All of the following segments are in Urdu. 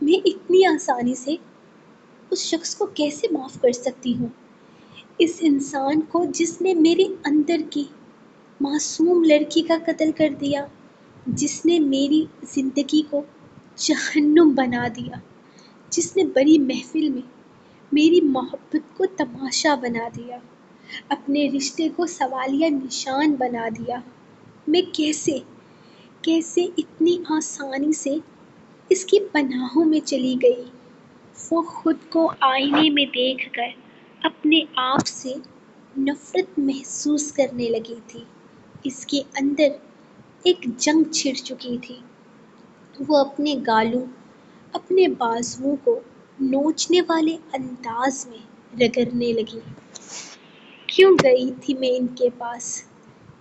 میں اتنی آسانی سے اس شخص کو کیسے معاف کر سکتی ہوں؟ اس انسان کو جس نے میرے اندر کی معصوم لڑکی کا قتل کر دیا، جس نے میری زندگی کو جہنم بنا دیا، جس نے بڑی محفل میں میری محبت کو تماشا بنا دیا، اپنے رشتے کو سوالیہ نشان بنا دیا۔ میں کیسے اتنی آسانی سے اس کی پناہوں میں چلی گئی؟ وہ خود کو آئینے میں دیکھ کر اپنے آپ سے نفرت محسوس کرنے لگی تھی۔ اس کے اندر ایک جنگ چھڑ چکی تھی۔ وہ اپنے گالوں، اپنے بازوؤں کو نوچنے والے انداز میں رگڑنے لگی۔ کیوں گئی تھی میں ان کے پاس؟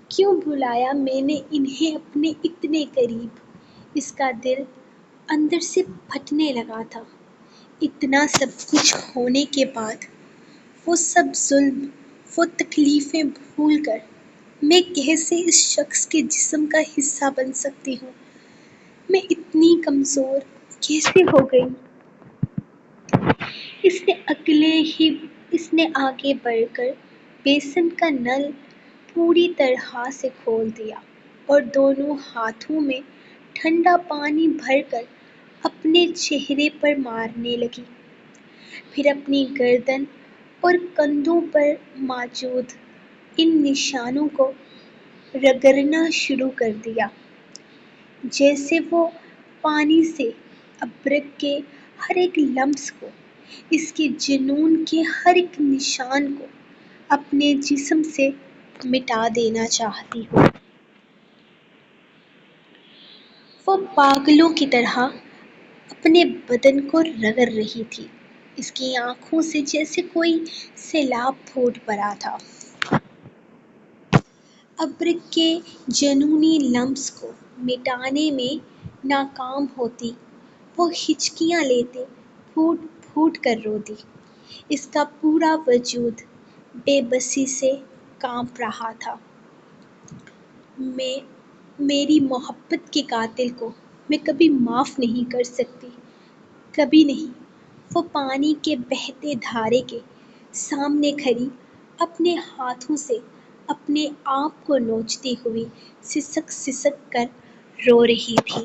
کیوں بلایا میں نے انہیں اپنے اتنے قریب؟ اس کا دل اندر سے پھٹنے لگا تھا۔ اتنا سب کچھ ہونے کے بعد، وہ سب ظلم، وہ تکلیفیں بھول کر میں کیسے اس شخص کے جسم کا حصہ بن سکتی ہوں؟ میں اتنی کمزور کیسے ہو گئی؟ اس نے آگے بڑھ کر بیسن کا نل پوری طرح سے کھول دیا اور دونوں ہاتھوں میں ٹھنڈا پانی بھر کر اپنے چہرے پر مارنے لگی۔ پھر اپنی گردن اور کندھوں پر موجود ان نشانوں کو رگڑنا شروع کر دیا، جیسے وہ پانی سے ابرک کے ہر ایک لمس کو، اس کے جنون کے ہر ایک نشان کو اپنے جسم سے مٹا دینا چاہتی ہو۔ وہ پاگلوں کی طرح اپنے بدن کو رگڑ رہی تھی۔ اس کی آنکھوں سے جیسے کوئی سیلاب پھوٹ پڑا تھا۔ ابرک کے جنونی لمس کو مٹانے میں ناکام ہوتی، وہ ہچکیاں لیتے پھوٹ پھوٹ کر روتی۔ اس کا پورا وجود بے بسی سے کانپ رہا تھا۔ میری محبت کے قاتل کو میں کبھی معاف نہیں کر سکتی، کبھی نہیں۔ وہ پانی کے بہتے دھارے کے سامنے کھڑی اپنے ہاتھوں سے اپنے آپ کو نوچتی ہوئی سسک سسک کر رو رہی تھی۔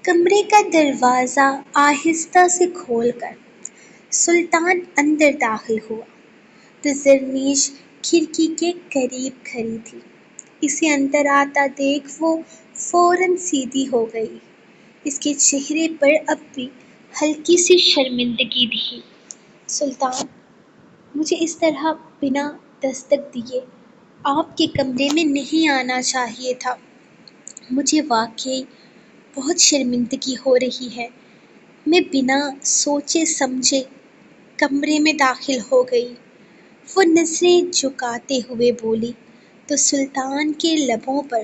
کمرے کا دروازہ آہستہ سے کھول کر سلطان اندر داخل ہوا تو زرنیش کھڑکی کے قریب کھڑی تھی۔ اسے اندر آتا دیکھ وہ فوراً سیدھی ہو گئی۔ اس کے چہرے پر اب بھی ہلکی سی شرمندگی تھی۔ سلطان، مجھے اس طرح بنا دستک دیے آپ کے کمرے میں نہیں آنا چاہیے تھا۔ مجھے واقعی بہت شرمندگی ہو رہی ہے۔ میں بنا سوچے سمجھے کمرے میں داخل ہو گئی۔ وہ نظریں جھکاتے ہوئے بولی تو سلطان کے لبوں پر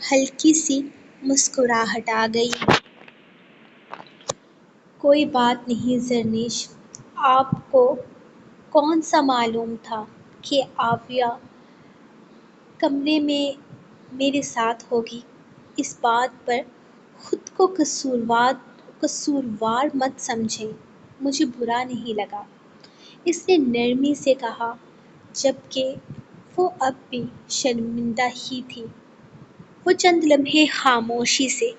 ہلکی سی مسکراہٹ آ گئی۔ کوئی بات نہیں زرنیش، آپ کو کون سا معلوم تھا کہ عافیہ کمرے میں میرے ساتھ ہوگی؟ اس بات پر خود کو قصوروار مت سمجھیں، مجھے برا نہیں لگا، اس نے نرمی سے کہا، جبکہ وہ اب بھی شرمندہ ہی تھی۔ وہ چند لمحے خاموشی سے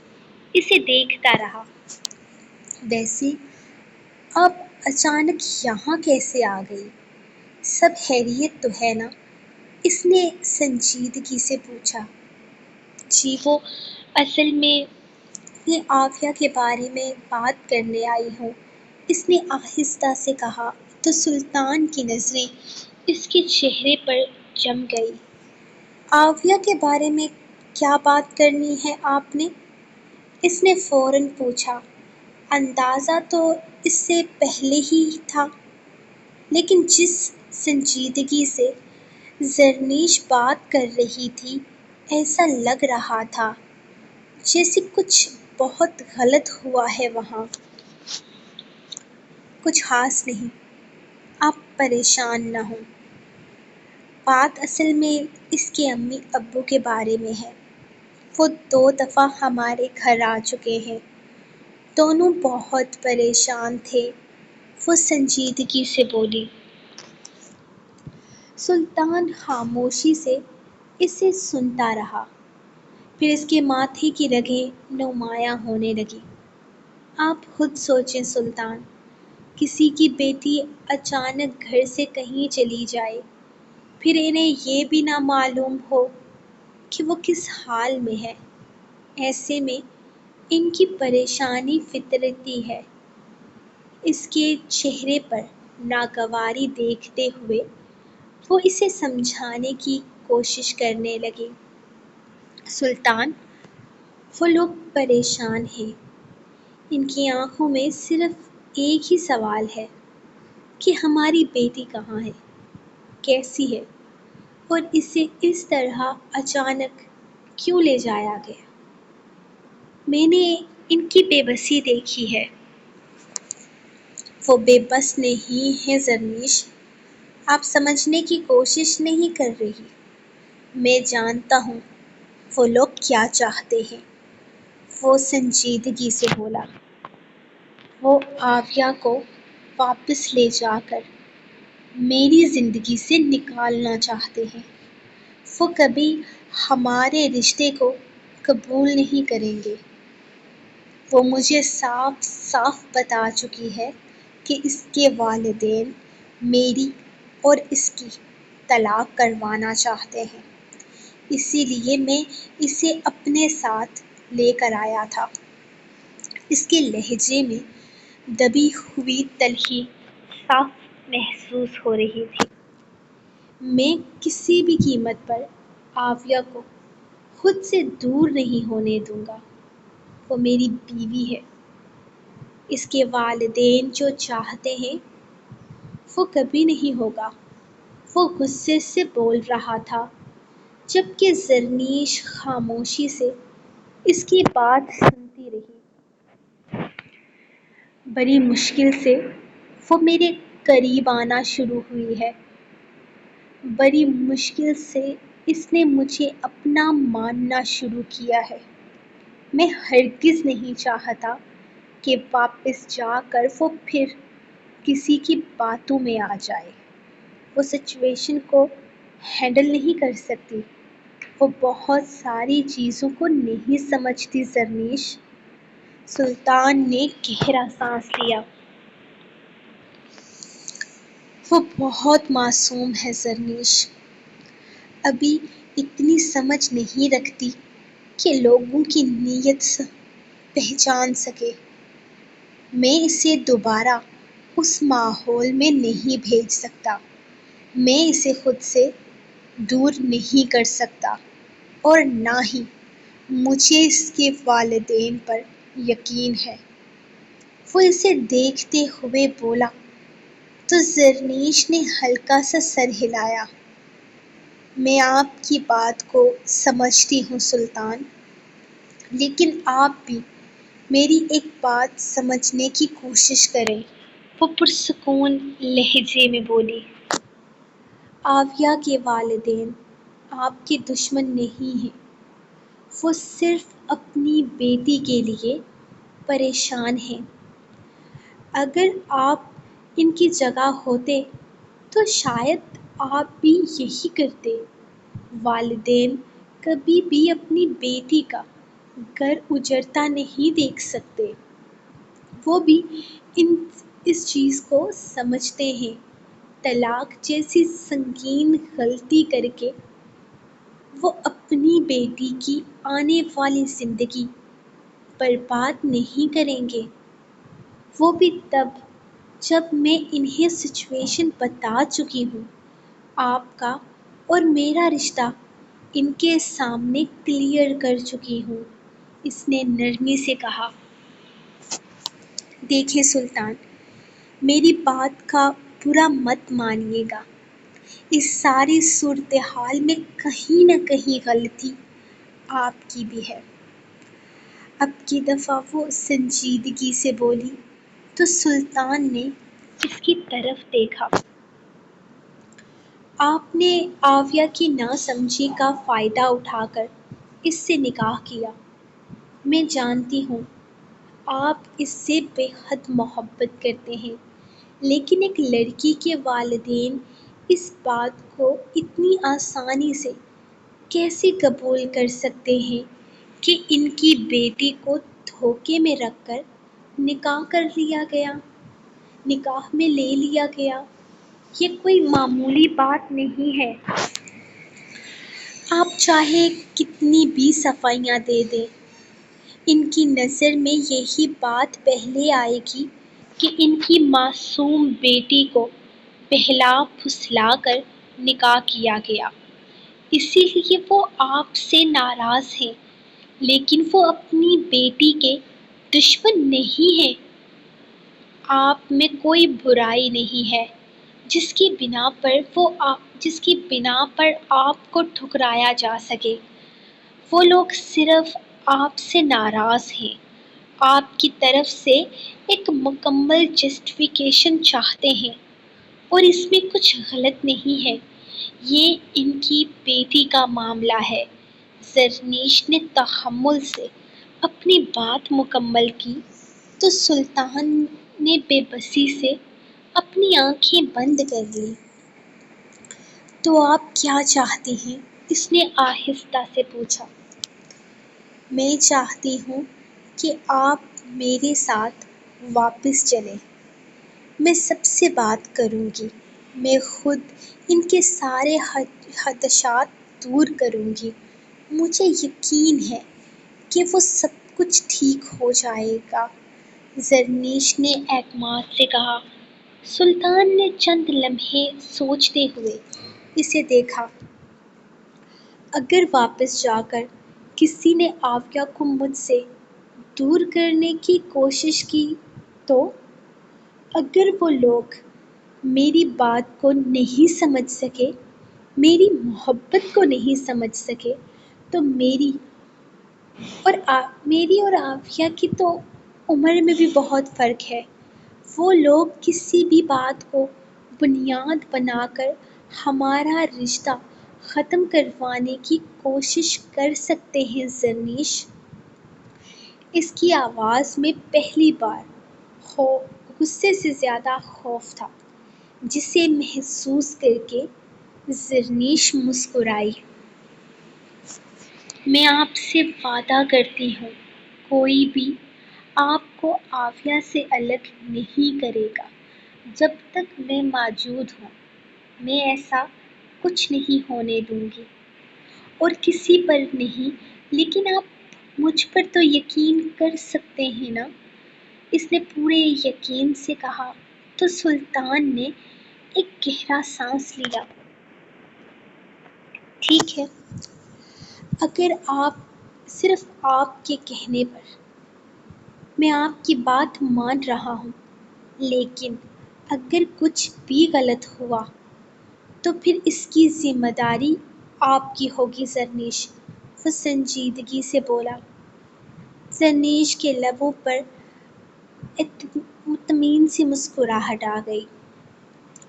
اسے دیکھتا رہا۔ ویسے آپ اچانک یہاں کیسے آ گئی؟ سب خیریت تو ہے نا؟ اس نے سنجیدگی سے پوچھا۔ جی، وہ اصل میں عافیہ کے بارے میں بات کرنے آئی ہوں، اس نے آہستہ سے کہا تو سلطان کی نظریں اس کے چہرے پر جم گئی۔ عافیہ کے بارے میں کیا بات کرنی ہے آپ نے؟ اس نے فوراً پوچھا۔ اندازہ تو اس سے پہلے ہی تھا، لیکن جس سنجیدگی سے زرنیش بات کر رہی تھی، ایسا لگ رہا تھا جیسے کچھ بہت غلط ہوا ہے وہاں۔ کچھ خاص نہیں، آپ پریشان نہ ہوں۔ بات اصل میں اس کے امی ابو کے بارے میں ہے۔ وہ 2 دفعہ ہمارے گھر آ چکے ہیں، دونوں بہت پریشان تھے، وہ سنجیدگی سے بولی۔ سلطان خاموشی سے اسے سنتا رہا، پھر اس کے ماتھے کی رگیں نمایاں ہونے لگی۔ آپ خود سوچیں سلطان، کسی کی بیٹی اچانک گھر سے کہیں چلی جائے، پھر انہیں یہ بھی نہ معلوم ہو کہ وہ کس حال میں ہے۔ ایسے میں ان کی پریشانی فطرتی ہے۔ اس کے چہرے پر ناگواری دیکھتے ہوئے وہ اسے سمجھانے کی کوشش کرنے لگے۔ سلطان، وہ لوگ پریشان ہیں، ان کی آنکھوں میں صرف ایک ہی سوال ہے کہ ہماری بیٹی کہاں ہے، کیسی ہے، اور اسے اس طرح اچانک کیوں لے جایا گیا۔ میں نے ان کی بے بسی دیکھی ہے۔ وہ بے بس نہیں ہے زرنیش، آپ سمجھنے کی کوشش نہیں کر رہی۔ میں جانتا ہوں وہ لوگ کیا چاہتے ہیں، وہ سنجیدگی سے بولا۔ وہ آویہ کو واپس لے جا کر میری زندگی سے نکالنا چاہتے ہیں۔ وہ کبھی ہمارے رشتے کو قبول نہیں کریں گے۔ وہ مجھے صاف صاف بتا چکی ہے کہ اس کے والدین میری اور اس کی طلاق کروانا چاہتے ہیں، اسی لیے میں اسے اپنے ساتھ لے کر آیا تھا۔ اس کے لہجے میں دبی ہوئی تلخی صاف محسوس ہو رہی تھی۔ میں کسی بھی قیمت پر آویہ کو خود سے دور نہیں ہونے دوں گا۔ وہ میری بیوی ہے۔ اس کے والدین جو چاہتے ہیں وہ کبھی نہیں ہوگا۔ وہ غصے سے بول رہا تھا، جبکہ زرنیش خاموشی سے اس کی بات سنتی رہی۔ بڑی مشکل سے وہ میرے قریب آنا شروع ہوئی ہے۔ بڑی مشکل سے اس نے مجھے اپنا ماننا شروع کیا ہے۔ میں ہرگز نہیں چاہتا کہ واپس جا کر وہ پھر کسی کی باتوں میں آ جائے۔ وہ سچویشن کو ہینڈل نہیں کر سکتی۔ وہ بہت ساری چیزوں کو نہیں سمجھتی زرنیش۔ سلطان نے گہرا سانس لیا۔ وہ بہت معصوم ہے زرنیش، ابھی اتنی سمجھ نہیں رکھتی کہ لوگوں کی نیت پہچان سکے۔ میں اسے دوبارہ اس ماحول میں نہیں بھیج سکتا۔ میں اسے خود سے دور نہیں کر سکتا، اور نہ ہی مجھے اس کے والدین پر یقین ہے۔ وہ اسے دیکھتے ہوئے بولا تو زرنیش نے ہلکا سا سر ہلایا۔ میں آپ کی بات کو سمجھتی ہوں سلطان، لیکن آپ بھی میری ایک بات سمجھنے کی کوشش کریں، وہ پرسکون لہجے میں بولی۔ آویہ کے والدین آپ کے دشمن نہیں ہیں، وہ صرف اپنی بیٹی کے لیے پریشان ہیں۔ اگر آپ ان کی جگہ ہوتے تو شاید آپ بھی یہی کرتے۔ والدین کبھی بھی اپنی بیٹی کا گھر اجڑتا نہیں دیکھ سکتے۔ وہ بھی اس چیز کو سمجھتے ہیں۔ طلاق جیسی سنگین غلطی کر کے وہ اپنی بیٹی کی آنے والی زندگی برباد نہیں کریں گے، وہ بھی تب جب میں انہیں سچویشن بتا چکی ہوں۔ آپ کا اور میرا رشتہ ان کے سامنے کلیئر کر چکی ہوں، اس نے نرمی سے کہا۔ دیکھیں سلطان، میری بات کا برا مت مانیے گا، اس ساری صورتحال میں کہیں نہ کہیں غلطی آپ کی بھی ہے۔ اب کی دفعہ وہ سنجیدگی سے بولی تو سلطان نے اس کی طرف دیکھا۔ آپ نے آویہ کی ناسمجھی کا فائدہ اٹھا کر اس سے نکاح کیا۔ میں جانتی ہوں آپ اس سے بے حد محبت کرتے ہیں، لیکن ایک لڑکی کے والدین اس بات کو اتنی آسانی سے کیسے قبول کر سکتے ہیں کہ ان کی بیٹی کو دھوکے میں رکھ کر نکاح میں لے لیا گیا؟ یہ کوئی معمولی بات نہیں ہے۔ آپ چاہے کتنی بھی صفائیاں دے دیں، ان کی نظر میں یہی بات پہلے آئے گی کہ ان کی معصوم بیٹی کو بہلا پھسلا کر نکاح کیا گیا۔ اسی لیے وہ آپ سے ناراض ہیں، لیکن وہ اپنی بیٹی کے دشمن نہیں ہیں۔ آپ میں کوئی برائی نہیں ہے جس کی بنا پر آپ کو ٹھکرایا جا سکے۔ وہ لوگ صرف آپ سے ناراض ہیں، آپ کی طرف سے ایک مکمل جسٹیفیکیشن چاہتے ہیں، اور اس میں کچھ غلط نہیں ہے۔ یہ ان کی بیٹی کا معاملہ ہے۔ زرنیش نے تحمل سے اپنی بات مکمل کی تو سلطان نے بے بسی سے اپنی آنکھیں بند کر لیں۔ تو آپ کیا چاہتی ہیں؟ اس نے آہستہ سے پوچھا۔ میں چاہتی ہوں کہ آپ میرے ساتھ واپس چلیں۔ میں سب سے بات کروں گی، میں خود ان کے سارے خدشات دور کروں گی۔ مجھے یقین ہے کہ وہ سب کچھ ٹھیک ہو جائے گا، زرنیش نے اعتماد سے کہا۔ سلطان نے چند لمحے سوچتے ہوئے اسے دیکھا۔ اگر واپس جا کر کسی نے عافیہ کو مجھ سے دور کرنے کی کوشش کی تو؟ اگر وہ لوگ میری بات کو نہیں سمجھ سکے، میری محبت کو نہیں سمجھ سکے، تو میری اور عافیہ کی تو عمر میں بھی بہت فرق ہے۔ وہ لوگ کسی بھی بات کو بنیاد بنا کر ہمارا رشتہ ختم کروانے کی کوشش کر سکتے ہیں، زرنیش۔ اس کی آواز میں پہلی بار غصے سے زیادہ خوف تھا، جسے محسوس کر کے زرنیش مسکرائی۔ میں آپ سے وعدہ کرتی ہوں، کوئی بھی آپ کو عافیہ سے الگ نہیں کرے گا جب تک میں موجود ہوں۔ میں ایسا کچھ نہیں ہونے دوں گی، اور کسی پر نہیں، لیکن آپ مجھ پر تو یقین کر سکتے ہیں نا؟ اس نے پورے یقین سے کہا تو سلطان نے ایک گہرا سانس لیا۔ ٹھیک ہے، اگر صرف آپ کے کہنے پر میں آپ کی بات مان رہا ہوں، لیکن اگر کچھ بھی غلط ہوا تو پھر اس کی ذمہ داری آپ کی ہوگی، زرنیش، وہ سنجیدگی سے بولا۔ زرنیش کے لبوں پر مطمئن سی مسکراہٹ آ گئی۔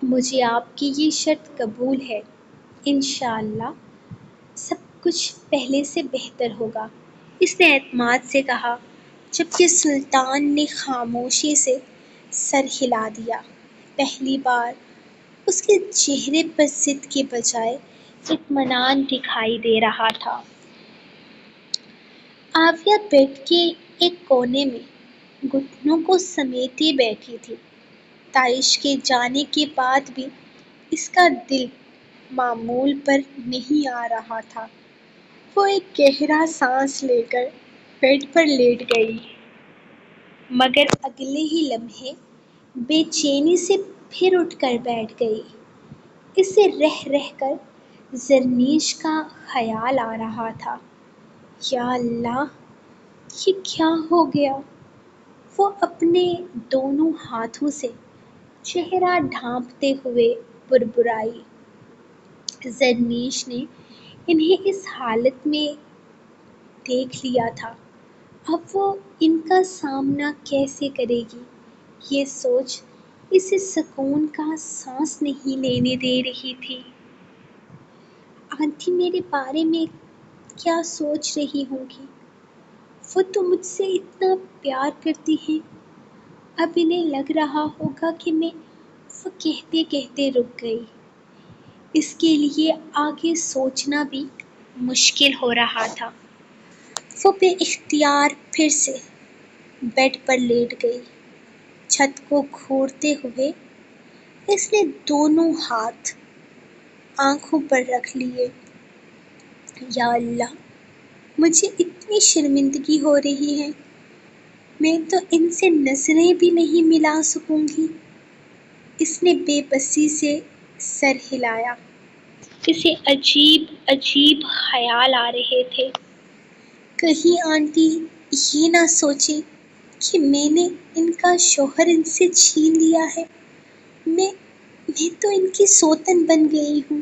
مجھے آپ کی یہ شرط قبول ہے۔ انشاءاللہ سب کچھ پہلے سے بہتر ہوگا، اس نے اعتماد سے کہا، جبکہ سلطان نے خاموشی سے سر ہلا دیا۔ پہلی بار اس کے چہرے پر ضد کے بجائے اطمینان دکھائی دے رہا تھا۔ عافیہ بیڈ کے ایک کونے میں گھٹنوں کو سمیٹے بیٹھی تھی۔ طائش کے جانے کے بعد بھی اس کا دل معمول پر نہیں آ رہا تھا۔ وہ ایک گہرا سانس لے کر بیڈ پر لیٹ گئی، مگر اگلے ہی لمحے بے چینی سے پھر اٹھ کر بیٹھ گئی۔ اسے رہ رہ کر زرنیش کا خیال آ رہا تھا۔ یا اللہ، یہ کیا ہو گیا؟ وہ اپنے دونوں ہاتھوں سے چہرہ ڈھانپتے ہوئے بڑبڑائی۔ زرنیش نے انہیں اس حالت میں دیکھ لیا تھا، اب وہ ان کا سامنا کیسے کرے گی؟ یہ سوچ اسے سکون کا سانس نہیں لینے دے رہی تھی۔ آنٹی میرے بارے میں کیا سوچ رہی ہوں گی؟ وہ تو مجھ سے اتنا پیار کرتی ہیں، اب انہیں لگ رہا ہوگا کہ میں وہ کہتے کہتے رک گئی۔ اس کے لیے آگے سوچنا بھی مشکل ہو رہا تھا۔ وہ بے اختیار پھر سے بیڈ پر لیٹ گئی۔ چھت کو گھورتے ہوئے اس نے دونوں ہاتھ آنکھوں پر رکھ لیے۔ یا اللہ، مجھے اتنی شرمندگی ہو رہی ہے، میں تو ان سے نظریں بھی نہیں ملا سکوں گی۔ اس نے بے بسی سے سر ہلایا۔ اسے عجیب عجیب خیال آ رہے تھے۔ کہیں آنٹی یہ نہ سوچے کہ میں نے ان کا شوہر ان سے چھین لیا ہے۔ میں تو ان کی سوتن بن گئی ہوں۔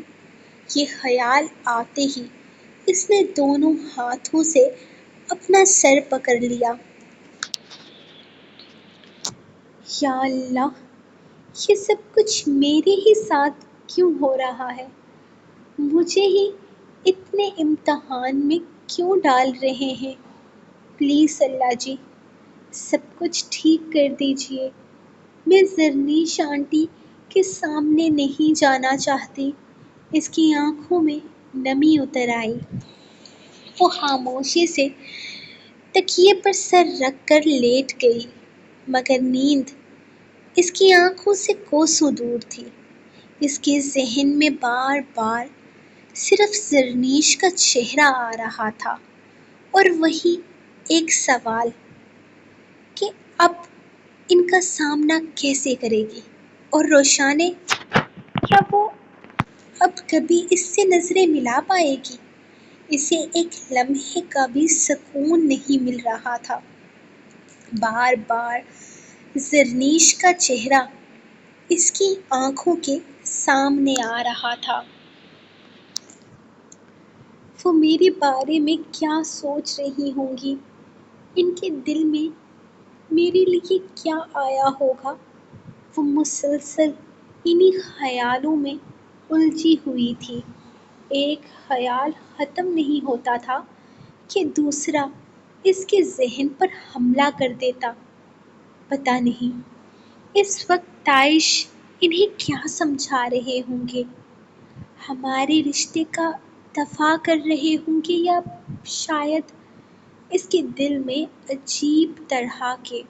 یہ خیال آتے ہی اس نے دونوں ہاتھوں سے اپنا سر پکڑ لیا۔ یا اللہ، یہ سب کچھ میرے ہی ساتھ کیوں ہو رہا ہے؟ مجھے ہی اتنے امتحان میں کیوں ڈال رہے ہیں؟ پلیز اللہ جی، سب کچھ ٹھیک کر دیجیے۔ میں زرنیش آنٹی کے سامنے نہیں جانا چاہتی۔ اس کی آنکھوں میں نمی اتر آئی۔ وہ خاموشی سے تکیے پر سر رکھ کر لیٹ گئی، مگر نیند اس کی آنکھوں سے کوسوں دور تھی۔ اس کے ذہن میں بار بار صرف زرنیش کا چہرہ آ رہا تھا، اور وہی ایک سوال کہ اب ان کا سامنا کیسے کرے گی؟ اور روشانے، کیا وہ اب کبھی اس سے نظریں ملا پائے گی؟ اسے ایک لمحے کا بھی سکون نہیں مل رہا تھا۔ بار بار زرنیش کا چہرہ اس کی آنکھوں کے سامنے آ رہا تھا۔ وہ میرے بارے میں کیا سوچ رہی ہوں گی؟ ان کے دل میں میرے لیے کیا آیا ہوگا؟ وہ مسلسل انہی خیالوں میں الجھی ہوئی تھی۔ ایک خیال ختم نہیں ہوتا تھا کہ دوسرا اس کے ذہن پر حملہ کر دیتا۔ پتہ نہیں اس وقت طائش انہیں کیا سمجھا رہے ہوں گے؟ ہمارے رشتے کا دفاع کر رہے ہوں گے، یا شاید اس کے دل میں عجیب طرح کے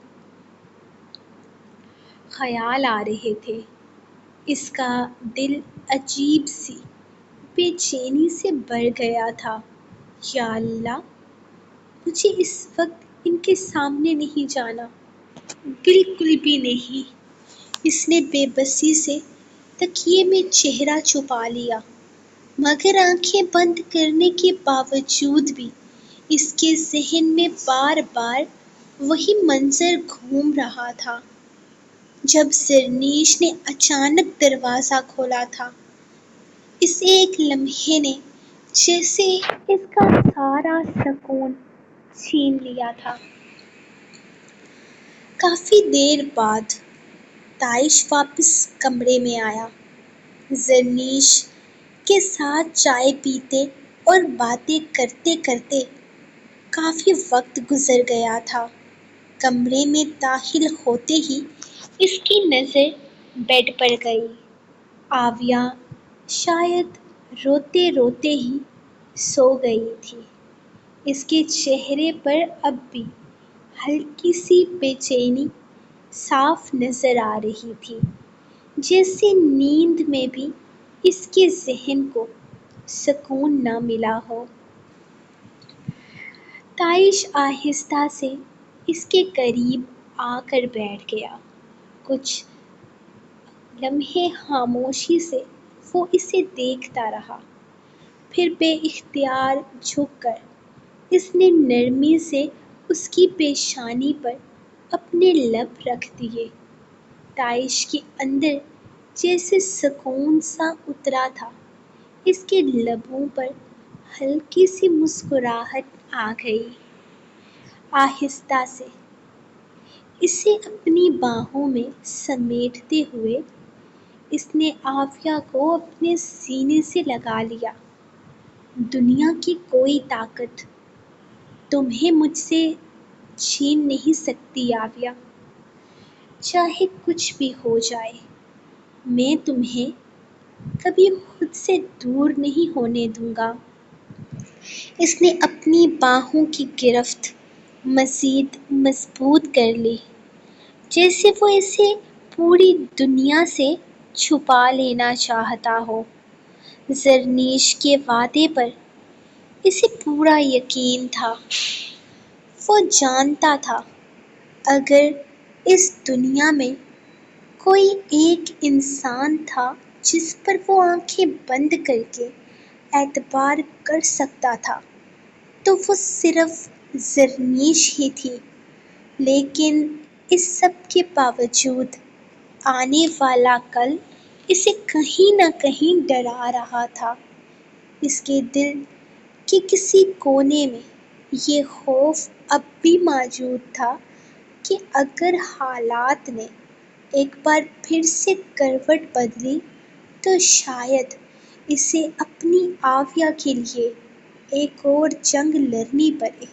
خیال آ رہے تھے۔ اس کا دل عجیب سی بے چینی سے بھر گیا تھا۔ یا اللہ، مجھے اس وقت ان کے سامنے نہیں جانا، بالکل بھی نہیں۔ اس نے بے بسی سے تکیے میں چہرہ چھپا لیا، مگر آنکھیں بند کرنے کے باوجود بھی اس کے ذہن میں بار بار وہی منظر گھوم رہا تھا جب زرنیش نے اچانک دروازہ کھولا تھا۔ اس ایک لمحے نے جیسے اس کا سارا سکون چھین لیا تھا۔ کافی دیر بعد طائش واپس کمرے میں آیا۔ زرنیش کے ساتھ چائے پیتے اور باتیں کرتے کرتے کافی وقت گزر گیا تھا۔ کمرے میں داخل ہوتے ہی اس کی نظر بیڈ پر گئی۔ آویہ شاید روتے روتے ہی سو گئی تھی۔ اس کے چہرے پر اب بھی ہلکی سی بے چینی صاف نظر آ رہی تھی، جیسے نیند میں بھی اس کے ذہن کو سکون نہ ملا ہو۔ طائش آہستہ سے اس کے قریب آ کر بیٹھ گیا۔ کچھ لمحے خاموشی سے وہ اسے دیکھتا رہا، پھر بے اختیار جھک کر اس نے نرمی سے اس کی پیشانی پر اپنے لب رکھ دیے۔ طائش کے اندر جیسے سکون سا اترا تھا۔ اس کے لبوں پر ہلکی سی مسکراہٹ آ گئی۔ آہستہ سے اسے اپنی باہوں میں سمیٹتے ہوئے اس نے آفیہ کو اپنے سینے سے لگا لیا۔ دنیا کی کوئی طاقت تمہیں مجھ سے چھین نہیں سکتی عافیہ، چاہے کچھ بھی ہو جائے میں تمہیں کبھی خود سے دور نہیں ہونے دوں گا۔ اس نے اپنی باہوں کی گرفت مزید مضبوط کر لی، جیسے وہ اسے پوری دنیا سے چھپا لینا چاہتا ہو۔ زرنیش کے وعدے پر اسے پورا یقین تھا۔ وہ جانتا تھا اگر اس دنیا میں کوئی ایک انسان تھا جس پر وہ آنکھیں بند کر کے اعتبار کر سکتا تھا تو وہ صرف زرنیش ہی تھی، لیکن اس سب کے باوجود آنے والا کل اسے کہیں نہ کہیں ڈرا رہا تھا۔ اس کے دل کے کسی کونے میں یہ خوف اب بھی موجود تھا کہ اگر حالات نے ایک بار پھر سے کروٹ بدلی تو شاید اسے اپنی عافیہ کے لیے ایک اور جنگ لڑنی پڑے۔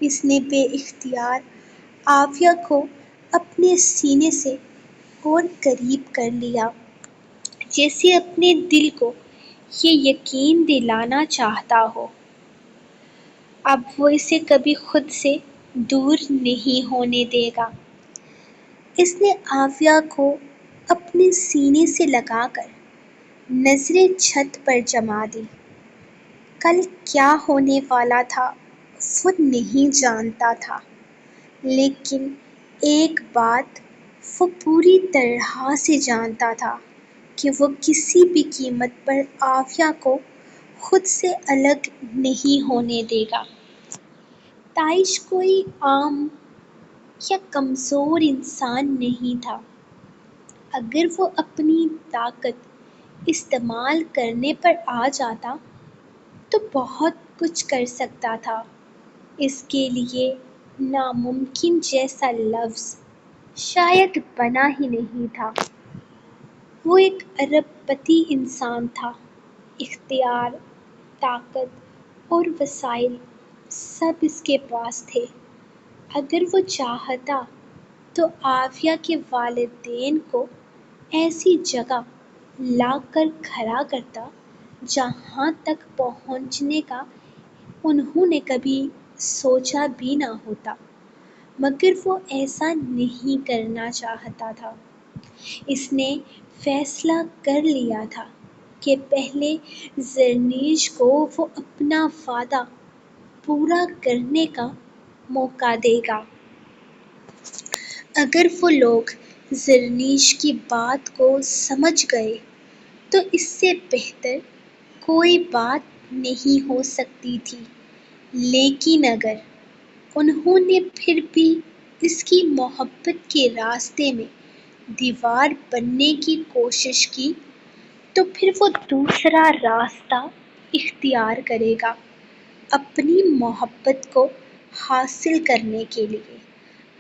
اس نے بے اختیار عافیہ کو اپنے سینے سے اور قریب کر لیا، جیسے اپنے دل کو یہ یقین دلانا چاہتا ہو اب وہ اسے کبھی خود سے دور نہیں ہونے دے گا۔ اس نے عافیہ کو اپنے سینے سے لگا کر نظریں چھت پر جما دی۔ کل کیا ہونے والا تھا وہ نہیں جانتا تھا، لیکن ایک بات وہ پوری طرح سے جانتا تھا کہ وہ کسی بھی قیمت پر عافیہ کو خود سے الگ نہیں ہونے دے گا۔ تائش کوئی عام یا کمزور انسان نہیں تھا۔ اگر وہ اپنی طاقت استعمال کرنے پر آ جاتا تو بہت کچھ کر سکتا تھا۔ اس کے لیے ناممکن جیسا لفظ شاید بنا ہی نہیں تھا۔ وہ ایک ارب پتی انسان تھا، اختیار، طاقت اور وسائل سب اس کے پاس تھے۔ اگر وہ چاہتا تو عافیہ کے والدین کو ایسی جگہ لا کر کھڑا کرتا جہاں تک پہنچنے کا انہوں نے کبھی سوچا بھی نہ ہوتا، مگر وہ ایسا نہیں کرنا چاہتا تھا۔ اس نے فیصلہ کر لیا تھا کہ پہلے زرنیش کو وہ اپنا وعدہ پورا کرنے کا موقع دے گا۔ اگر وہ لوگ زرنیش کی بات کو سمجھ گئے تو اس سے بہتر کوئی بات نہیں ہو سکتی تھی، لیکن اگر انہوں نے پھر بھی اس کی محبت کے راستے میں دیوار بننے کی کوشش کی تو پھر وہ دوسرا راستہ اختیار کرے گا، اپنی محبت کو حاصل کرنے کے لیے۔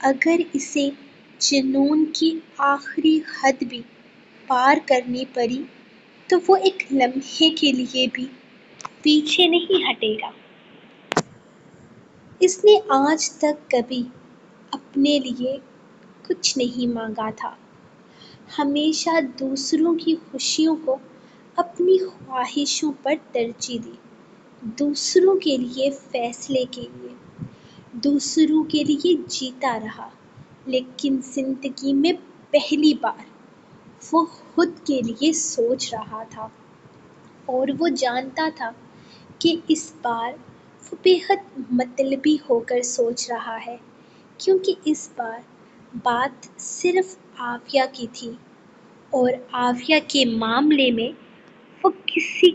اگر اسے جنون کی آخری حد بھی پار کرنی پڑی تو وہ ایک لمحے کے لیے بھی پیچھے نہیں ہٹے گا۔ اس نے آج تک کبھی اپنے لیے کچھ نہیں مانگا تھا، ہمیشہ دوسروں کی خوشیوں کو اپنی خواہشوں پر ترجیح دی، دوسروں کے لیے فیصلے کیے، دوسروں کے لیے جیتا رہا، لیکن زندگی میں پہلی بار وہ خود کے لیے سوچ رہا تھا، اور وہ جانتا تھا کہ اس بار وہ بے حد مطلبی ہو کر سوچ رہا ہے، کیونکہ اس بار بات صرف عافیہ کی تھی، اور عافیہ کے معاملے میں وہ کسی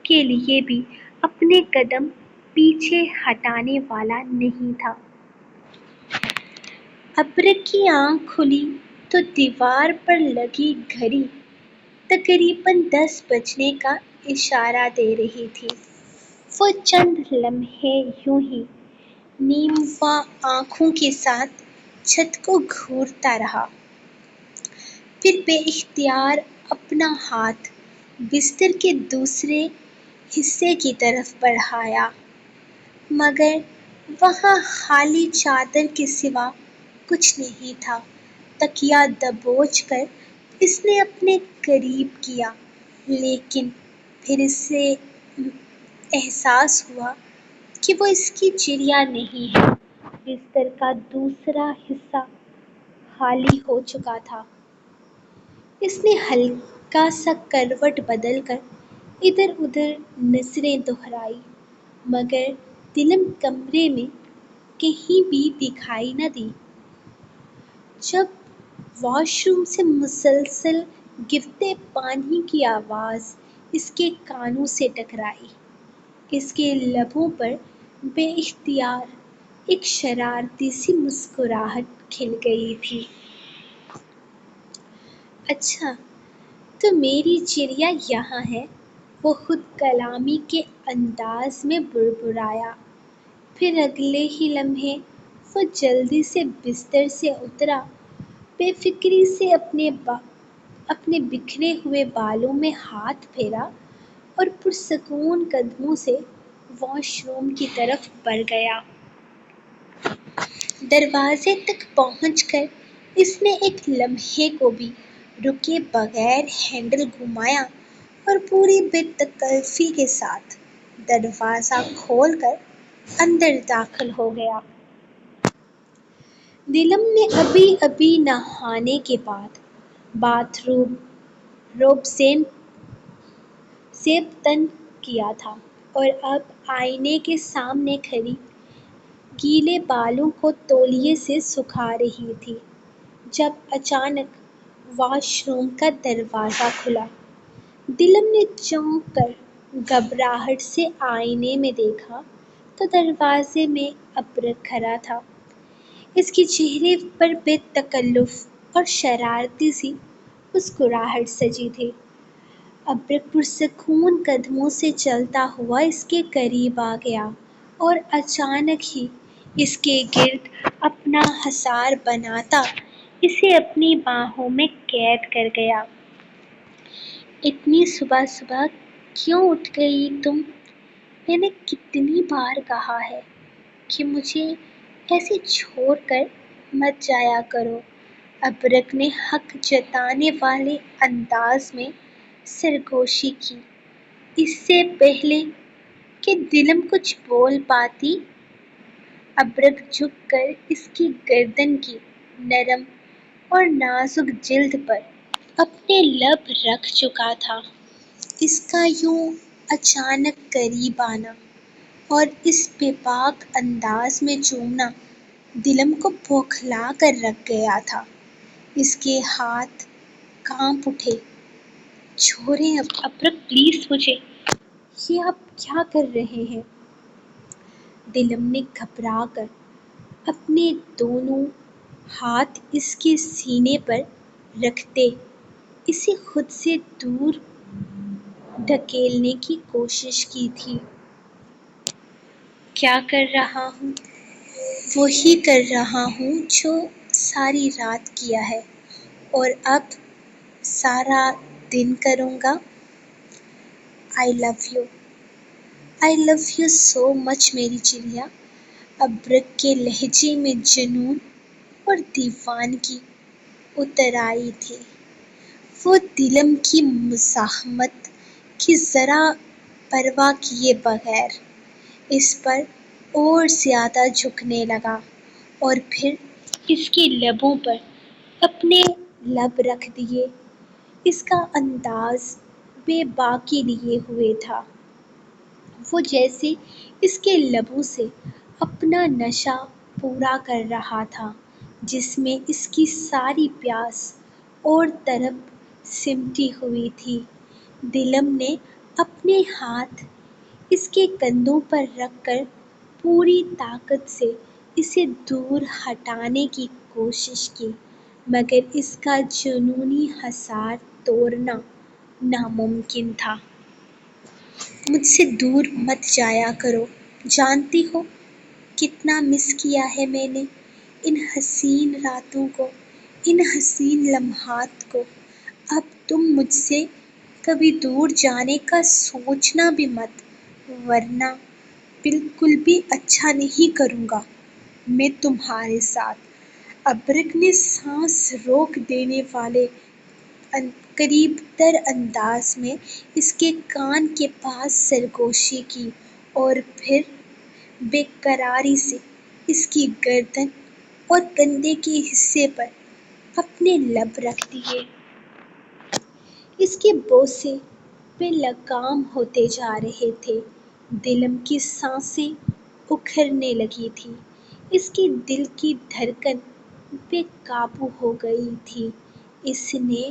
کے لیے بھی اپنے قدم پیچھے ہٹانے والا نہیں تھا۔ ابر کی آنکھ کھلی تو دیوار پر لگی گھڑی تقریباً 10 بجنے کا اشارہ دے رہی تھی۔ وہ چند لمحے یوں ہی نیموا آنکھوں کے ساتھ چھت کو گھورتا رہا، پھر بے اختیار اپنا ہاتھ بستر کے دوسرے حصے کی طرف بڑھایا، مگر وہاں خالی چادر کے سوا کچھ نہیں تھا۔ تکیا دبوچ کر اس نے اپنے قریب کیا، لیکن پھر اسے احساس ہوا کہ وہ اس کی چڑیا نہیں ہے۔ بستر کا دوسرا حصہ خالی ہو چکا تھا۔ اس نے ہلکا سا کروٹ بدل کر ادھر ادھر نظریں دوہرائی، مگر دلم کمرے میں کہیں بھی دکھائی نہ دی۔ جب واش روم سے مسلسل گرتے پانی کی آواز اس کے کانوں سے ٹکرائی، اس کے لبوں پر بے اختیار ایک شرارتی سی مسکراہٹ کھل گئی تھی۔ اچھا، تو میری چڑیا یہاں ہے، وہ خود کلامی کے انداز میں بڑبڑایا۔ پھر اگلے ہی لمحے وہ جلدی سے بستر سے اترا، بے فکری سے اپنے بکھرے ہوئے بالوں میں ہاتھ پھیرا اور پرسکون قدموں سے واش روم کی طرف بڑھ گیا۔ دروازے تک پہنچ کر اس نے ایک لمحے کو بھی رکے بغیر ہینڈل گھمایا اور پوری بے تکلفی کے ساتھ دروازہ کھول کر اندر داخل ہو گیا۔ دلم نے ابھی ابھی نہانے کے بعد باتھ روب سے تن کیا تھا اور اب آئینے کے سامنے کھڑی گیلے بالوں کو تولیے سے سکھا رہی تھی، جب اچانک واش روم کا دروازہ کھلا۔ دلم نے چونک کر گھبراہٹ سے آئینے میں دیکھا تو دروازے میں ابرک کھڑا تھا۔ اس کے چہرے پر بے تکلف اور شرارتی سی مسکراہٹ سجی تھی۔ ابرک پرسکون قدموں سے چلتا ہوا اس کے قریب آ گیا اور اچانک ہی اس کے گرد اپنا حصار بناتا اسے اپنی باہوں میں قید کر گیا۔ اتنی صبح صبح کیوں اٹھ گئی تم؟ میں نے کتنی بار کہا ہے کہ مجھے ایسے چھوڑ کر مت جایا کرو۔ ابرک نے حق جتانے والے انداز میں سرگوشی کی۔ اس سے پہلے کہ دلم کچھ بول پاتی، ابرک جھک کر اس کی گردن کی نرم اور نازک جلد پر اپنے لب رکھ چکا تھا۔ اس کا یوں اچانک قریب آنا اور اس بے باک انداز میں چومنا دلم کو بوکھلا کر رکھ گیا تھا۔ اس کے ہاتھ کانپ اٹھے۔ چھوڑیں ابرک پلیز مجھے، یہ آپ کیا کر رہے ہیں؟ دلم نے گھبرا کر اپنے دونوں ہاتھ اس کے سینے پر رکھتے اسے خود سے دور دھکیلنے کی کوشش کی تھی۔ کیا کر رہا ہوں؟ وہی کر رہا ہوں جو ساری رات کیا ہے اور اب سارا دن کروں گا۔ آئی love you, I love you so مچ میری چڑیا۔ ابرک کے لہجے میں جنون اور دیوانگی اتر آئی تھی۔ وہ دلم کی مزاحمت کی ذرا پرواہ کیے بغیر اس پر اور زیادہ جھکنے لگا اور پھر اس کے لبوں پر اپنے لب رکھ دیے۔ اس کا انداز بے باکی لیے ہوئے تھا، وہ جیسے اس کے لبوں سے اپنا نشہ پورا کر رہا تھا جس میں اس کی ساری پیاس اور طلب سمٹی ہوئی تھی۔ دلم نے اپنے ہاتھ اس کے کندھوں پر رکھ کر پوری طاقت سے اسے دور ہٹانے کی کوشش کی، مگر اس کا جنونی حصار توڑنا ناممکن تھا۔ مجھ سے دور مت جایا کرو، جانتی ہو کتنا مس کیا ہے میں نے ان حسین راتوں کو، ان حسین لمحات کو۔ اب تم مجھ سے کبھی دور جانے کا سوچنا بھی مت، ورنہ بالکل بھی اچھا نہیں کروں گا میں تمہارے ساتھ۔ ابرک نے سانس روک دینے والے قریب تر انداز میں اس کے کان کے پاس سرگوشی کی اور پھر بے قراری سے اس کی گردن اور کندھے کے حصے پر اپنے لب رکھ دیے۔ اس کے بوسے بے لگام ہوتے جا رہے تھے۔ دلم کی سانسیں اکھڑنے لگی تھیں۔ اس کے دل کی دھڑکن بے قابو ہو گئی تھی۔ اس نے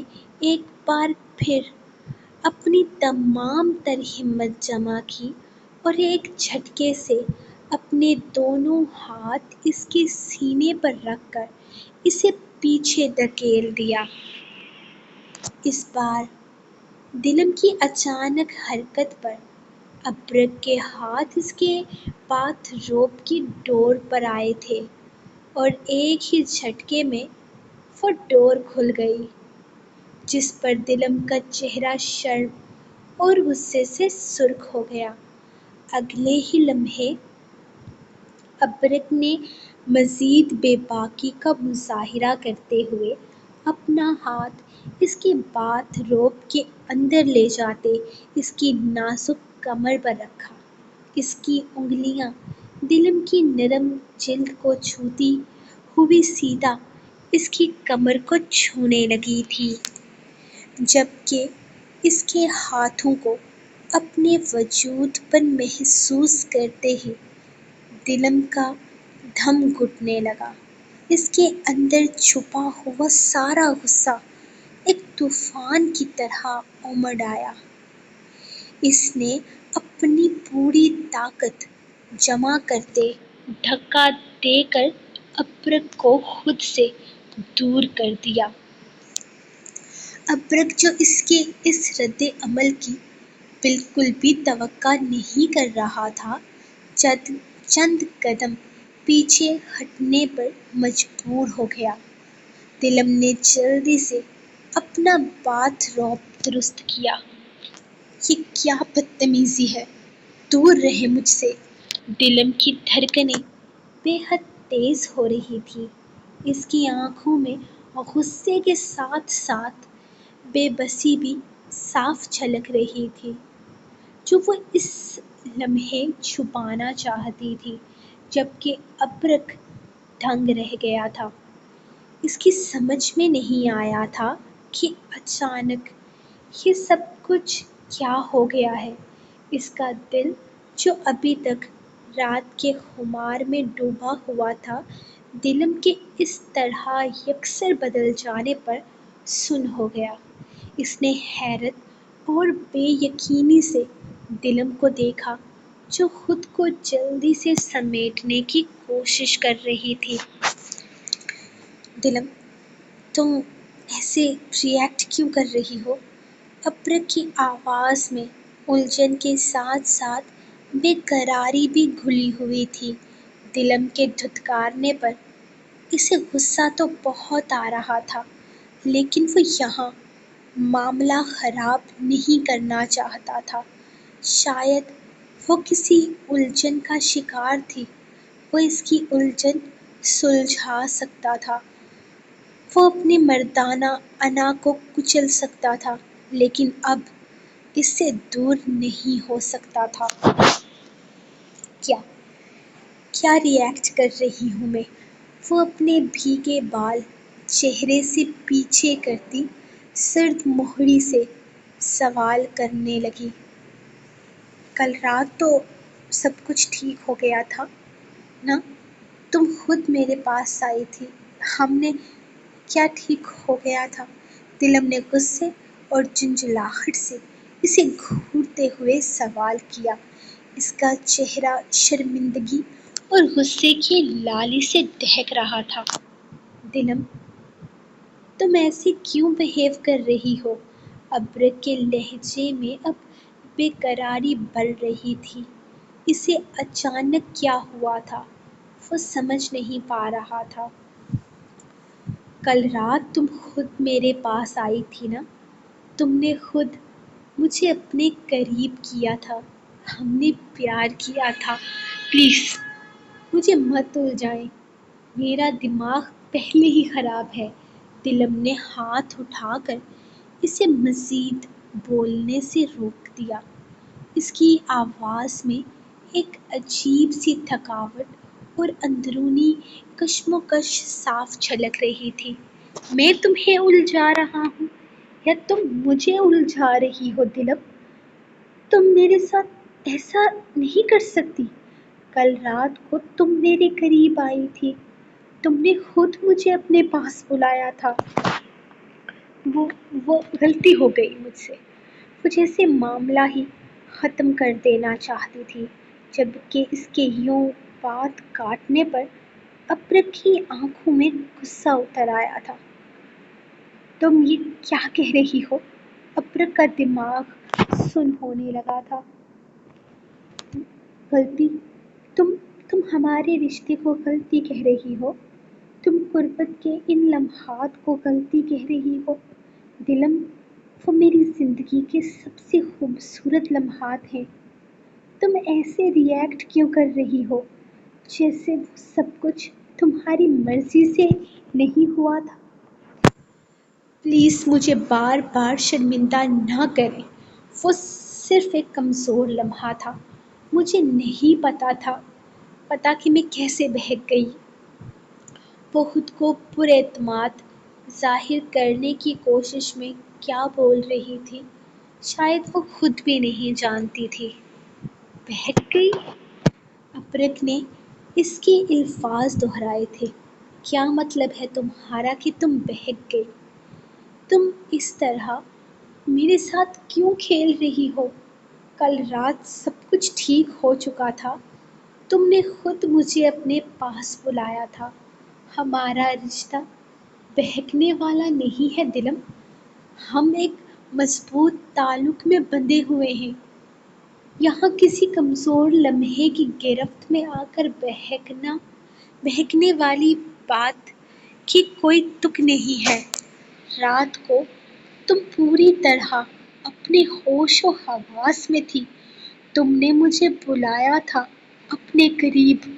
ایک بار پھر اپنی تمام تر ہمت جمع کی اور ایک جھٹکے سے اپنے دونوں ہاتھ اس کے سینے پر رکھ کر اسے پیچھے دھکیل دیا۔ اس بار دلم کی اچانک حرکت پر ابرک کے ہاتھ اس کے باتھ روب کی ڈور پر آئے تھے اور ایک ہی جھٹکے میں وہ ڈور کھل گئی، جس پر دلم کا چہرہ شرم اور غصے سے سرخ ہو گیا۔ اگلے ہی لمحے ابرک نے مزید بے باکی کا مظاہرہ کرتے ہوئے اپنا ہاتھ اس کے باتھ روب کے اندر لے جاتے اس کی نازک کمر پر رکھا۔ اس کی انگلیاں دلم کی نرم جلد کو چھوتی ہوئی سیدھا اس کی کمر کو چھونے لگی تھیں، جبکہ اس کے ہاتھوں کو اپنے وجود پر محسوس کرتے ہی دلم کا دم گھٹنے لگا۔ اس کے اندر چھپا ہوا سارا غصہ ایک طوفان کی طرح امڑ آیا۔ اس نے اپنی پوری طاقت جمع کرتے دھکا دے کر ابرک کو خود سے دور کر دیا۔ ابرک جو اس کے اس رد عمل کی بالکل بھی توقع نہیں کر رہا تھا، چند قدم پیچھے ہٹنے پر مجبور ہو گیا۔ دلم نے جلدی سے اپنا باتھ روب درست کیا۔ یہ کیا بدتمیزی ہے، دور رہے مجھ سے۔ دلم کی دھڑکنیں بے حد تیز ہو رہی تھیں۔ اس کی آنکھوں میں غصے کے ساتھ ساتھ بے بسی بھی صاف جھلک رہی تھی، جو وہ اس لمحے چھپانا چاہتی تھی، جبکہ ابرک دنگ رہ گیا تھا۔ اس کی سمجھ میں نہیں آیا تھا کہ اچانک یہ سب کچھ کیا ہو گیا ہے۔ اس کا دل جو ابھی تک رات کے خمار میں ڈوبا ہوا تھا، دلم کے اس طرح یکسر بدل جانے پر سن ہو گیا۔ اس نے حیرت اور بے یقینی سے دلم کو دیکھا، جو خود کو جلدی سے سمیٹنے کی کوشش کر رہی تھی۔ دلم، تم ایسے ری ایکٹ کیوں کر رہی ہو؟ ابرک کی آواز میں الجھن کے ساتھ ساتھ بے قراری بھی گھلی ہوئی تھی۔ دلم کے دھتکارنے پر اسے غصہ تو بہت آ رہا تھا، لیکن وہ یہاں معاملہ خراب نہیں کرنا چاہتا تھا۔ شاید وہ کسی الجھن کا شکار تھی، وہ اس کی الجھن سلجھا سکتا تھا، وہ اپنی مردانہ انا کو کچل سکتا تھا، لیکن اب اس سے دور نہیں ہو سکتا تھا۔ کیا کیا ری ایکٹ کر رہی ہوں میں؟ وہ اپنے بھیگے بال چہرے سے پیچھے کرتی سرد مہری سے سوال کرنے لگی۔ کل رات تو سب کچھ ٹھیک ہو گیا تھا نا؟ تم خود میرے پاس آئی تھی، ہم نے کیا ٹھیک ہو گیا تھا؟ دلم نے غصے اور جھنجھلاہٹ سے اسے گھورتے ہوئے سوال کیا۔ اس کا چہرہ شرمندگی اور غصے کی لالی سے دہک رہا تھا۔ دلم، تم ایسے کیوں بہیو کر رہی ہو؟ ابرک کے لہجے میں اب بے قراری بڑھ رہی تھی۔ اسے اچانک کیا ہوا تھا، وہ سمجھ نہیں پا رہا تھا۔ کل رات تم خود میرے پاس آئی تھی نا؟ تم نے خود مجھے اپنے قریب کیا تھا، ہم نے پیار کیا تھا۔ پلیز مجھے مت الجھائیں، میرا دماغ پہلے ہی خراب ہے۔ دلم نے ہاتھ اٹھا کر اسے مزید بولنے سے روک دیا۔ اس کی آواز میں ایک عجیب سی تھکاوٹ اور اندرونی کشمکش صاف جھلک رہی تھی۔ میں تمہیں الجھا رہا ہوں یا تم مجھے الجھا رہی ہو دلم؟ تم میرے ساتھ ایسا نہیں کر سکتی۔ کل رات کو تم میرے قریب آئی تھی، تم نے خود مجھے اپنے پاس بلایا تھا۔ وہ وہ غلطی ہو گئی مجھ سے۔ وہ جیسے معاملہ ہی ختم کر دینا چاہتی تھی، جبکہ اس کے یوں بات کاٹنے پر ابرک کی آنکھوں میں غصہ اتر آیا تھا۔ تم یہ کیا کہہ رہی ہو؟ ابرک کا دماغ سن ہونے لگا تھا۔ غلطی؟ تم ہمارے رشتے کو غلطی کہہ رہی ہو؟ تم قربت کے ان لمحات کو غلطی کہہ رہی ہو؟ دلم، وہ میری زندگی کے سب سے خوبصورت لمحات ہیں۔ تم ایسے ری ایکٹ کیوں کر رہی ہو جیسے وہ سب کچھ تمہاری مرضی سے نہیں ہوا تھا؟ پلیز مجھے بار بار شرمندہ نہ کریں۔ وہ صرف ایک کمزور لمحہ تھا۔ مجھے نہیں پتا کہ میں کیسے بہک گئی۔ وہ خود کو پر اعتماد ظاہر کرنے کی کوشش میں کیا بول رہی تھی، شاید وہ خود بھی نہیں جانتی تھی۔ بہک گئی؟ ابرک نے اس کے الفاظ دہرائے تھے۔ کیا مطلب ہے تمہارا کہ تم بہک گئی؟ تم اس طرح میرے ساتھ کیوں کھیل رہی ہو؟ کل رات سب کچھ ٹھیک ہو چکا تھا، تم نے خود مجھے اپنے پاس بلایا تھا۔ ہمارا رشتہ بہکنے والا نہیں ہے دلم، ہم ایک مضبوط تعلق میں بندھے ہوئے ہیں۔ یہاں کسی کمزور لمحے کی گرفت میں آ کر بہکنے والی بات کی کوئی تک نہیں ہے۔ رات کو تم پوری طرح اپنے ہوش و حواس میں تھی، تم نے مجھے بلایا تھا اپنے قریب۔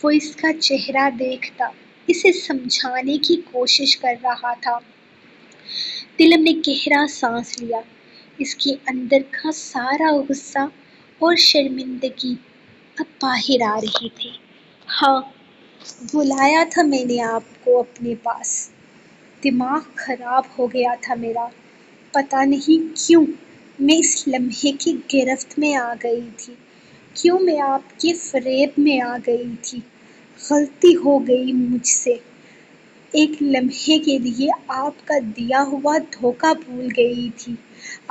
وہ اس کا چہرہ دیکھتا اسے سمجھانے کی کوشش کر رہا تھا۔ دلم نے گہرا سانس لیا۔ اس کے اندر کا سارا غصہ اور شرمندگی اب باہر آ رہی تھی۔ ہاں، بلایا تھا میں نے آپ کو اپنے پاس۔ دماغ خراب ہو گیا تھا میرا۔ پتہ نہیں کیوں میں اس لمحے کی گرفت میں آ گئی تھی، کیوں میں آپ کے فریب میں آ گئی تھی۔ غلطی ہو گئی مجھ سے۔ ایک لمحے کے لیے آپ کا دیا ہوا دھوکہ بھول گئی تھی،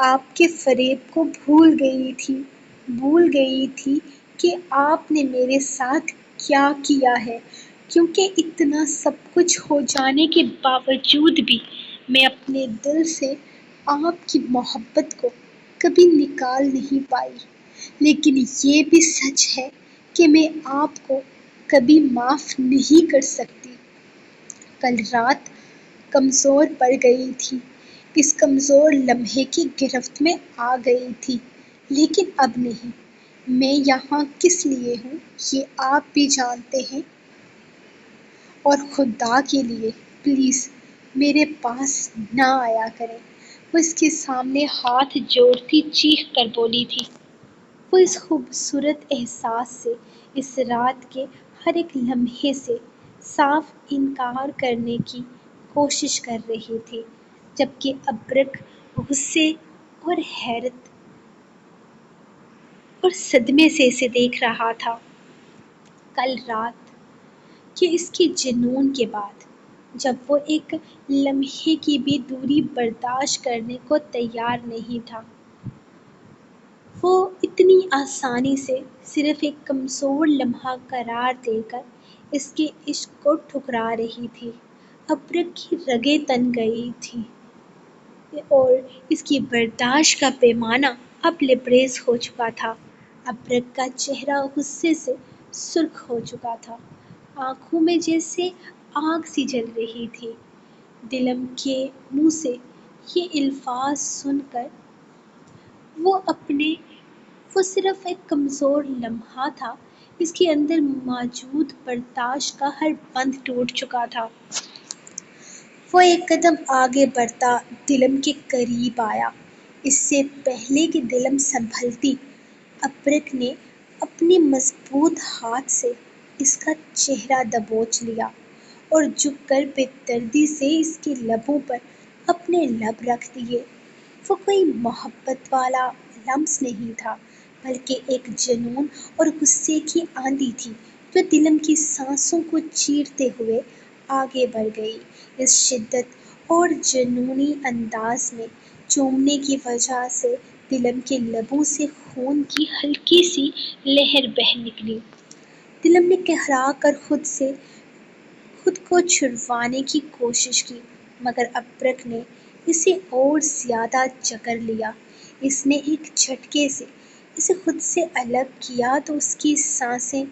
آپ کے فریب کو بھول گئی تھی کہ آپ نے میرے ساتھ کیا کیا ہے، کیونکہ اتنا سب کچھ ہو جانے کے باوجود بھی میں اپنے دل سے آپ کی محبت کو کبھی نکال نہیں پائی۔ لیکن یہ بھی سچ ہے کہ میں آپ کو کبھی معاف نہیں کر سکتی۔ کل رات کمزور پڑ گئی تھی، اس کمزور لمحے کی گرفت میں آ گئی تھی، لیکن اب نہیں۔ میں یہاں کس لیے ہوں یہ آپ بھی جانتے ہیں، اور خدا کے لیے پلیز میرے پاس نہ آیا کریں۔ وہ اس کے سامنے ہاتھ جوڑتی چیخ کر بولی تھی۔ وہ اس خوبصورت احساس سے، اس رات کے ہر ایک لمحے سے صاف انکار کرنے کی کوشش کر رہی تھی، جبکہ ابرک غصے اور حیرت اور صدمے سے اسے دیکھ رہا تھا۔ کل رات کے اس کے جنون کے بعد، جب وہ ایک لمحے کی بھی دوری برداشت کرنے کو تیار نہیں تھا، وہ اتنی آسانی سے صرف ایک کمزور لمحہ قرار دے کر اس کے عشق کو ٹھکرا رہی تھی۔ ابرک کی رگیں تن گئی تھیں اور اس کی برداشت کا پیمانہ اب لبریز ہو چکا تھا۔ ابرک کا چہرہ غصے سے سرخ ہو چکا تھا، آنکھوں میں جیسے آگ سی جل رہی تھی۔ دلم کے منہ سے یہ الفاظ سن کر وہ اپنے وہ صرف ایک کمزور لمحہ تھا، اس کے اندر موجود برداشت کا ہر بند ٹوٹ چکا تھا۔ وہ ایک قدم آگے بڑھتا دلم کے قریب آیا۔ اس سے پہلے کہ دلم سنبھلتی، ابرک نے اپنے مضبوط ہاتھ سے اس کا چہرہ دبوچ لیا اور جھک کر بے دردی سے اس کے لبوں پر اپنے لب رکھ دیے۔ وہ کوئی محبت والا لمس نہیں تھا، بلکہ ایک جنون اور غصے کی آندھی تھی جو دلم کی سانسوں کو چیرتے ہوئے آگے بڑھ گئی۔ اس شدت اور جنونی انداز میں چومنے کی وجہ سے دلم کے لبوں سے خون کی ہلکی سی لہر بہہ نکلی۔ دلم نے کہرا کر خود کو چھڑوانے کی کوشش کی، مگر ابرک نے اسے اور زیادہ جکڑ لیا۔ اس نے ایک جھٹکے سے اسے خود سے الگ کیا تو اس کی سانسیں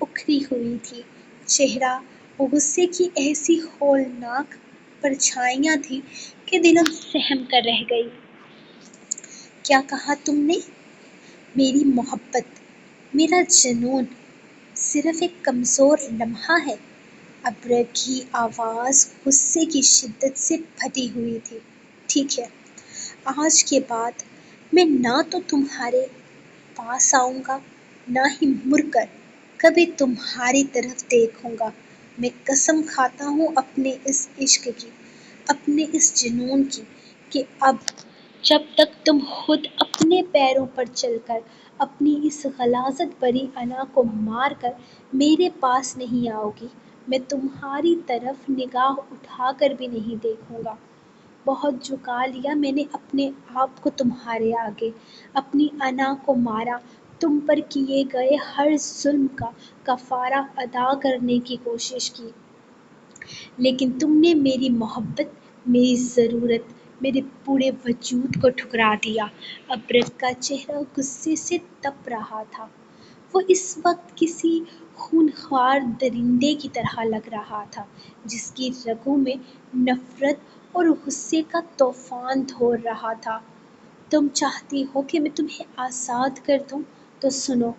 اکھڑی ہوئی تھیں، چہرہ غصے کی ایسی ہولناک پرچھائیاں تھیں کہ دلم سہم کر رہ گئی۔ کیا کہا تم نے؟ میری محبت، میرا جنون صرف ایک کمزور لمحہ ہے؟ ابرک کی آواز غصے کی شدت سے پھٹی ہوئی تھی۔ ٹھیک ہے، آج کے بعد میں نہ تو تمہارے پاس آؤں گا، نہ ہی مڑ کر کبھی تمہاری طرف دیکھوں گا۔ میں قسم کھاتا ہوں اپنے اس عشق کی، اپنے اس جنون کی، کہ اب جب تک تم خود اپنے پیروں پر چل کر اپنی اس غلاظت بھری انا کو مار کر میرے پاس نہیں آؤ گی، میں تمہاری طرف نگاہ اٹھا کر بھی نہیں دیکھوں گا۔ بہت جھکا لیا میں نے اپنے آپ کو تمہارے آگے، اپنی انا کو مارا، تم پر کیے گئے ہر ظلم کا کفارہ ادا کرنے کی کوشش کی، لیکن تم نے میری محبت، میری ضرورت، میرے پورے وجود کو ٹھکرا دیا۔ ابرک کا چہرہ غصے سے تپ رہا تھا۔ وہ اس وقت کسی خونخوار درندے کی طرح لگ رہا تھا جس کی رگوں میں نفرت اور غصے کا طوفان دوڑ رہا تھا۔ تم چاہتی ہو کہ میں تمہیں آزاد کر دوں؟ تو سنو،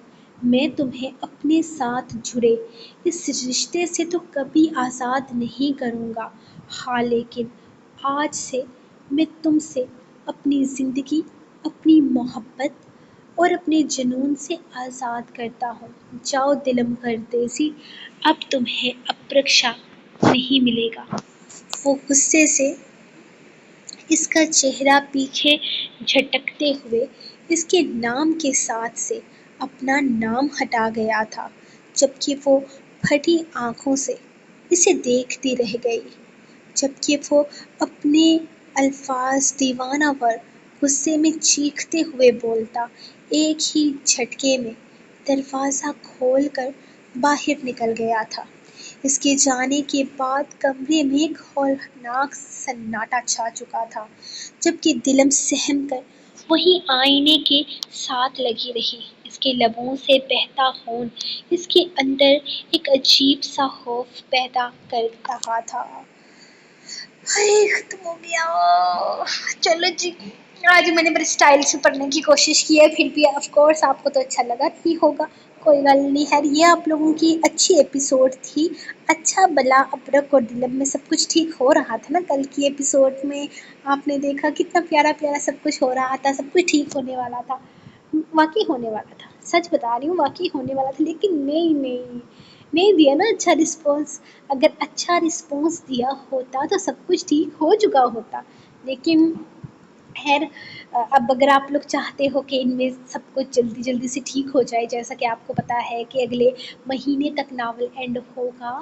میں تمہیں اپنے ساتھ جڑے اس رشتے سے تو کبھی آزاد نہیں کروں گا، ہاں لیکن آج سے میں تم سے اپنی زندگی، اپنی محبت اور اپنے جنون سے آزاد کرتا ہوں۔ جاؤ دلم پردیسی، اب تمہیں ابرک شاہ نہیں ملے گا۔ وہ غصے سے اس کا چہرہ پیچھے جھٹکتے ہوئے اس کے نام کے ساتھ سے اپنا نام ہٹا گیا تھا، جبکہ وہ پھٹی آنکھوں سے اسے دیکھتی رہ گئی، جبکہ وہ اپنے الفاظ دیوانہ ور غصے میں چیختے ہوئے بولتا۔ ایک ہی جھٹکے میں دروازہ کھول کر باہر نکل گیا تھا۔ اس کے جانے کے بعد کمرے میں ایک ہولناک سناٹا چھا چکا تھا، جبکہ دلم سہم کر وہیں آئینے کے ساتھ لگی رہی۔ اس کے لبوں سے بہتا خون اس کے اندر ایک عجیب سا خوف پیدا کر رہا تھا۔ ہائے، ختم ہو گیا۔ چلو جی، آج میں نے بڑے اسٹائل سے پڑھنے کی کوشش کی ہے، پھر بھی آف کورس آپ کو تو اچھا لگا ہی ہوگا، کوئی گل نہیں ہے۔ یہ آپ لوگوں کی اچھی ایپیسوڈ تھی۔ اچھا بلا ابرک اور دلم میں سب کچھ ٹھیک ہو رہا تھا نا؟ کل کی ایپیسوڈ میں آپ نے دیکھا کتنا پیارا پیارا سب کچھ ہو رہا تھا، سب کچھ ٹھیک ہونے والا تھا، واقعی ہونے والا تھا، سچ بتا رہی ہوں واقعی ہونے والا تھا، لیکن نہیں دیا نا اچھا رسپانس۔ اگر اچھا رسپانس دیا ہوتا تو سب کچھ ٹھیک ہو چکا ہوتا، لیکن خیر، اب اگر آپ لوگ چاہتے ہو کہ ان میں سب کچھ جلدی جلدی سے ٹھیک ہو جائے، جیسا کہ آپ کو پتہ ہے کہ اگلے مہینے تک ناول اینڈ ہوگا،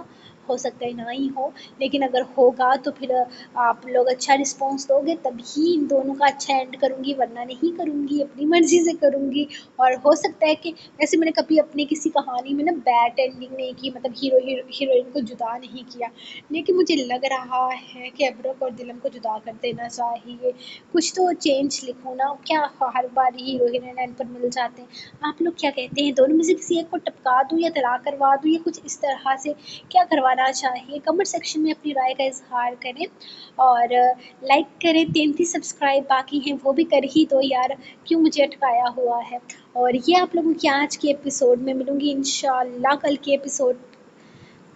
ہو سکتا ہے نہ ہی ہو، لیکن اگر ہوگا تو پھر آپ لوگ اچھا رسپانس دو گے تبھی ان دونوں کا اچھا اینڈ کروں گی، ورنہ نہیں کروں گی، اپنی مرضی سے کروں گی۔ اور ہو سکتا ہے کہ ویسے میں نے کبھی اپنی کسی کہانی میں نا بیڈ اینڈنگ نہیں کی، مطلب ہیروئن کو جدا نہیں کیا، لیکن مجھے لگ رہا ہے کہ ابرک اور دلم کو جدا کر دینا چاہیے، کچھ تو چینج لکھو نا، کیا ہر بار ہیرو ہیروئن اینڈ پر مل جاتے ہیں۔ آپ لوگ کیا کہتے ہیں، دونوں میں سے کسی ایک کو ٹپکا دوں یا طلاق کروا دوں یا کچھ اس طرح سے کیا کروا آنا چاہیے کمنٹ سیکشن میں اپنی رائے کا اظہار کریں، اور لائک کریں، 33 سبسکرائب باقی ہیں وہ بھی کر ہی دو یار، کیوں مجھے اٹکایا ہوا ہے۔ اور یہ آپ لوگوں کی آج کے ایپیسوڈ میں ملوں گی انشاءاللہ کل کے ایپیسوڈ،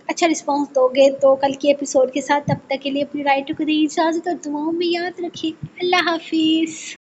اچھا رسپانس دو گے تو کل کے ایپیسوڈ کے ساتھ۔ تب تک کے لیے اپنی رائٹر کو دیں اجازت اور دعاؤں میں یاد رکھیں۔ اللہ حافظ۔